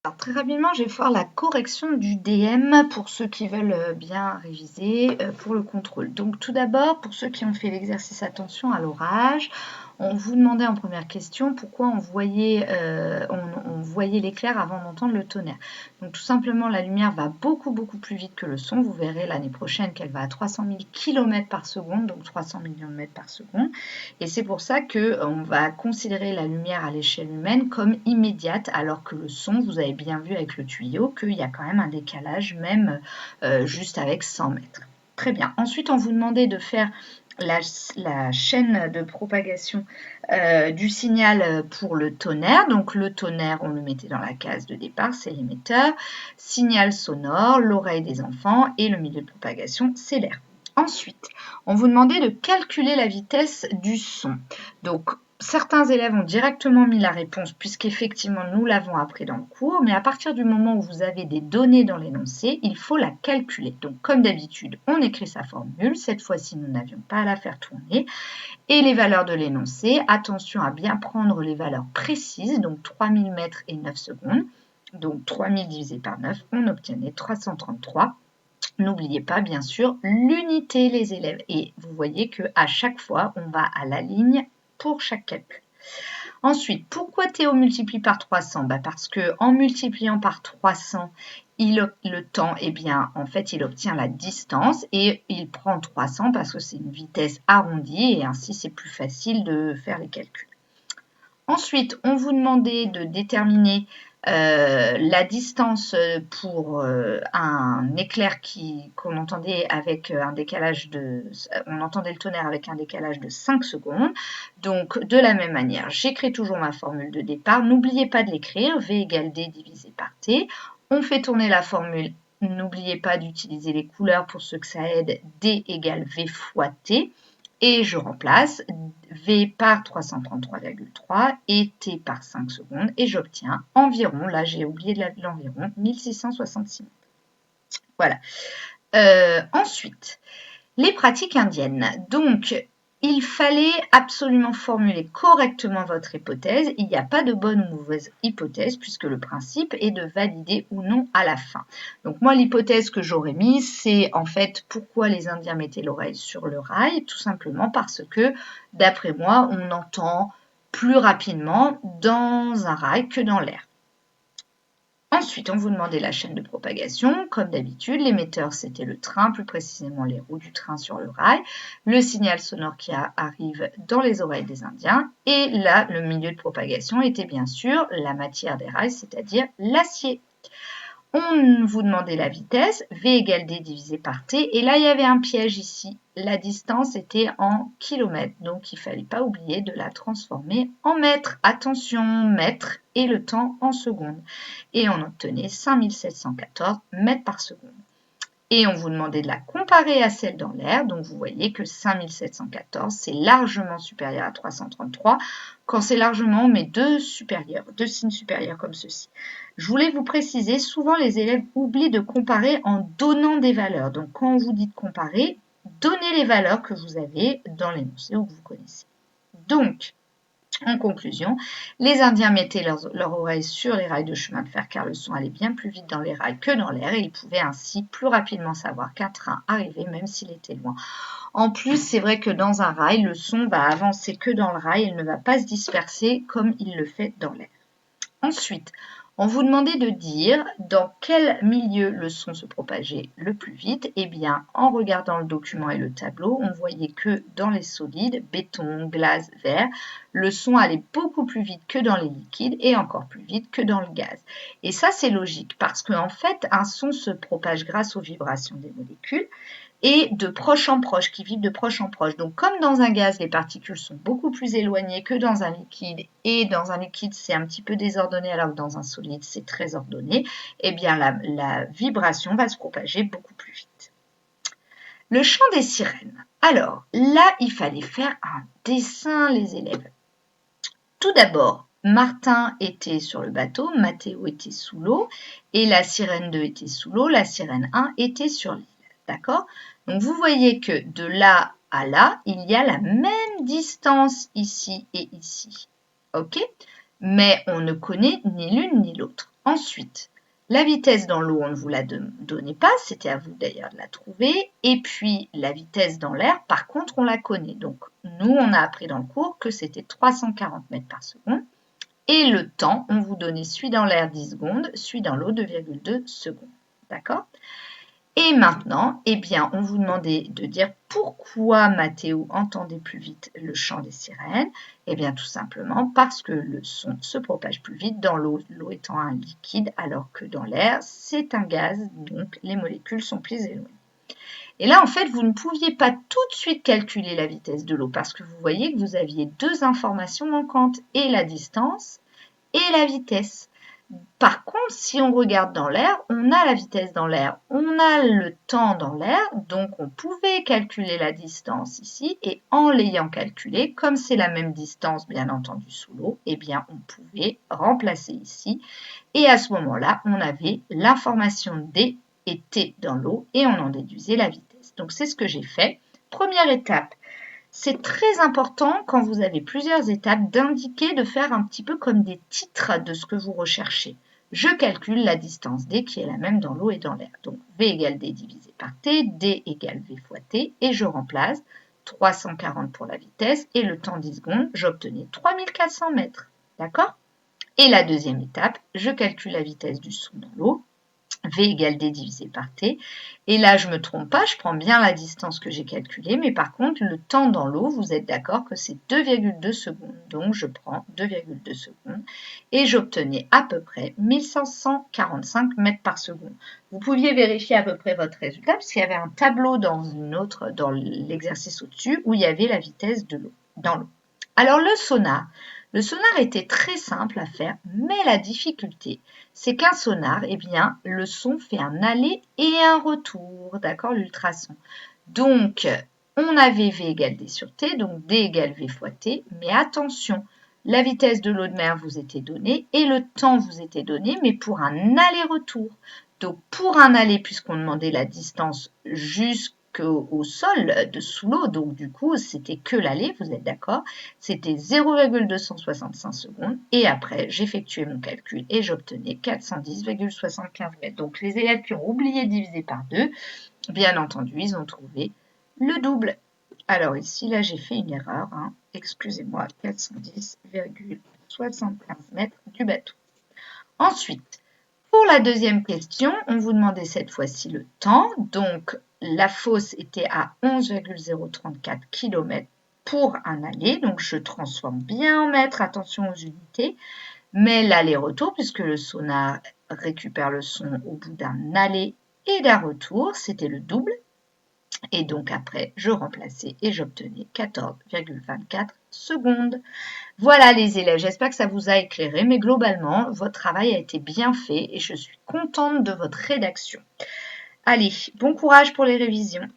Alors, très rapidement, je vais faire la correction du DM pour ceux qui veulent bien réviser pour le contrôle. Donc tout d'abord, pour ceux qui ont fait l'exercice attention à l'orage, on vous demandait en première question pourquoi on voyait l'éclair avant d'entendre le tonnerre. Donc tout simplement, la lumière va beaucoup plus vite que le son. Vous verrez l'année prochaine qu'elle va à 300 000 km par seconde, donc 300 millions de mètres par seconde. Et c'est pour ça qu'on va considérer la lumière à l'échelle humaine comme immédiate, alors que le son, vous avez bien vu avec le tuyau qu'il y a quand même un décalage, même juste avec 100 mètres. Très bien. Ensuite, on vous demandait de faire la chaîne de propagation du signal pour le tonnerre. Donc le tonnerre, on le mettait dans la case de départ, c'est l'émetteur. Signal sonore, l'oreille des enfants, et le milieu de propagation, c'est l'air. Ensuite, on vous demandait de calculer la vitesse du son. Donc, certains élèves ont directement mis la réponse puisqu'effectivement, nous l'avons appris dans le cours, mais à partir du moment où vous avez des données dans l'énoncé, il faut la calculer. Donc, comme d'habitude, on écrit sa formule. Cette fois-ci, nous n'avions pas à la faire tourner. Et les valeurs de l'énoncé, attention à bien prendre les valeurs précises, donc 3000 mètres et 9 secondes. Donc, 3000 divisé par 9, on obtenait 333. N'oubliez pas, bien sûr, l'unité, les élèves. Et vous voyez qu'à chaque fois, on va à la ligne pour chaque calcul. Ensuite, pourquoi Théo multiplie par 300 ? Parce qu'en multipliant par 300, le temps, en fait, il obtient la distance et il prend 300 parce que c'est une vitesse arrondie et ainsi, c'est plus facile de faire les calculs. Ensuite, on vous demandait de déterminer la distance pour un éclair qu'on entendait avec un décalage on entendait le tonnerre avec un décalage de 5 secondes. Donc, de la même manière, j'écris toujours ma formule de départ. N'oubliez pas de l'écrire, V égale D divisé par T. On fait tourner la formule. N'oubliez pas d'utiliser les couleurs pour ceux que ça aide. D égale V fois T. Et je remplace V par 333,3 et T par 5 secondes et j'obtiens environ, là j'ai oublié l'environ, 1666 mètres. Voilà. Ensuite, les pratiques indiennes. Donc, il fallait absolument formuler correctement votre hypothèse. Il n'y a pas de bonne ou mauvaise hypothèse puisque le principe est de valider ou non à la fin. Donc moi, l'hypothèse que j'aurais mise, c'est en fait pourquoi les Indiens mettaient l'oreille sur le rail. Tout simplement parce que, d'après moi, on entend plus rapidement dans un rail que dans l'air. Ensuite, on vous demandait la chaîne de propagation. Comme d'habitude, l'émetteur, c'était le train, plus précisément les roues du train sur le rail, le signal sonore qui arrive dans les oreilles des Indiens. Et là, le milieu de propagation était bien sûr la matière des rails, c'est-à-dire l'acier. On vous demandait la vitesse, V égale D divisé par T. Et là, il y avait un piège ici. La distance était en kilomètres. Donc, il ne fallait pas oublier de la transformer en mètres. Attention, mètres et le temps en secondes. Et on obtenait 5714 mètres par seconde. Et on vous demandait de la comparer à celle dans l'air. Donc, vous voyez que 5714, c'est largement supérieur à 333. Quand c'est largement, on met deux signes supérieurs comme ceci. Je voulais vous préciser, souvent les élèves oublient de comparer en donnant des valeurs. Donc, quand on vous dit de comparer, donnez les valeurs que vous avez dans l'énoncé ou que vous connaissez. Donc, en conclusion, les Indiens mettaient leurs oreilles sur les rails de chemin de fer car le son allait bien plus vite dans les rails que dans l'air et ils pouvaient ainsi plus rapidement savoir qu'un train arrivait même s'il était loin. En plus, c'est vrai que dans un rail, le son va avancer que dans le rail, il ne va pas se disperser comme il le fait dans l'air. Ensuite, on vous demandait de dire dans quel milieu le son se propageait le plus vite. Eh bien, en regardant le document et le tableau, on voyait que dans les solides, béton, glace, verre, le son allait beaucoup plus vite que dans les liquides et encore plus vite que dans le gaz. Et ça, c'est logique parce qu'en fait, un son se propage grâce aux vibrations des molécules et de proche en proche, qui vibrent de proche en proche. Donc, comme dans un gaz, les particules sont beaucoup plus éloignées que dans un liquide, et dans un liquide, c'est un petit peu désordonné, alors que dans un solide, c'est très ordonné, eh bien, la vibration va se propager beaucoup plus vite. Le chant des sirènes. Alors, là, il fallait faire un dessin, les élèves. Tout d'abord, Martin était sur le bateau, Mathéo était sous l'eau, et la sirène 2 était sous l'eau, la sirène 1 était sur l'île. D'accord ? Donc, vous voyez que de là à là, il y a la même distance ici et ici. OK ? Mais on ne connaît ni l'une ni l'autre. Ensuite, la vitesse dans l'eau, on ne vous la donnait pas, c'était à vous d'ailleurs de la trouver. Et puis, la vitesse dans l'air, par contre, on la connaît. Donc, nous, on a appris dans le cours que c'était 340 mètres par seconde. Et le temps, on vous donnait celui dans l'air 10 secondes, celui dans l'eau 2,2 secondes. D'accord ? Et maintenant, eh bien, on vous demandait de dire pourquoi Mathéo entendait plus vite le chant des sirènes. Eh bien, tout simplement parce que le son se propage plus vite dans l'eau, l'eau étant un liquide, alors que dans l'air, c'est un gaz, donc les molécules sont plus éloignées. Et là, en fait, vous ne pouviez pas tout de suite calculer la vitesse de l'eau parce que vous voyez que vous aviez deux informations manquantes, et la distance et la vitesse. Par contre, si on regarde dans l'air, on a la vitesse dans l'air, on a le temps dans l'air, donc on pouvait calculer la distance ici, et en l'ayant calculé, comme c'est la même distance bien entendu sous l'eau, eh bien on pouvait remplacer ici, et à ce moment-là, on avait l'information D et T dans l'eau, et on en déduisait la vitesse. Donc c'est ce que j'ai fait. Première étape, c'est très important quand vous avez plusieurs étapes d'indiquer, de faire un petit peu comme des titres de ce que vous recherchez. Je calcule la distance D qui est la même dans l'eau et dans l'air. Donc V égale D divisé par T, D égale V fois T et je remplace 340 pour la vitesse et le temps 10 secondes, j'obtenais 3400 mètres. D'accord ? Et la deuxième étape, je calcule la vitesse du son dans l'eau. V égale D divisé par T. Et là, je ne me trompe pas, je prends bien la distance que j'ai calculée, mais par contre, le temps dans l'eau, vous êtes d'accord que c'est 2,2 secondes. Donc, je prends 2,2 secondes et j'obtenais à peu près 1545 mètres par seconde. Vous pouviez vérifier à peu près votre résultat, parce qu'il y avait un tableau dans l'exercice au-dessus, où il y avait la vitesse de l'eau, dans l'eau. Alors, le sonar était très simple à faire, mais la difficulté, c'est qu'un sonar, eh bien, le son fait un aller et un retour, d'accord, l'ultrason. Donc, on avait V égale D sur T, donc D égale V fois T, mais attention, la vitesse de l'eau de mer vous était donnée et le temps vous était donné, mais pour un aller-retour. Donc, pour un aller, puisqu'on demandait la distance jusqu'au sol de sous l'eau, donc du coup, c'était que l'aller, vous êtes d'accord? C'était 0,265 secondes et après, j'effectuais mon calcul et j'obtenais 410,75 mètres. Donc, les élèves qui ont oublié de diviser par 2, bien entendu, ils ont trouvé le double. Alors ici, là, j'ai fait une erreur. Excusez-moi, 410,75 mètres du bateau. Ensuite, pour la deuxième question, on vous demandait cette fois-ci le temps. Donc, la fosse était à 11,034 km pour un aller. Donc, je transforme bien en mètres. Attention aux unités. Mais l'aller-retour, puisque le sonar récupère le son au bout d'un aller et d'un retour, c'était le double. Et donc après, je remplaçais et j'obtenais 14,24 secondes. Voilà les élèves, j'espère que ça vous a éclairé, mais globalement, votre travail a été bien fait et je suis contente de votre rédaction. Allez, bon courage pour les révisions.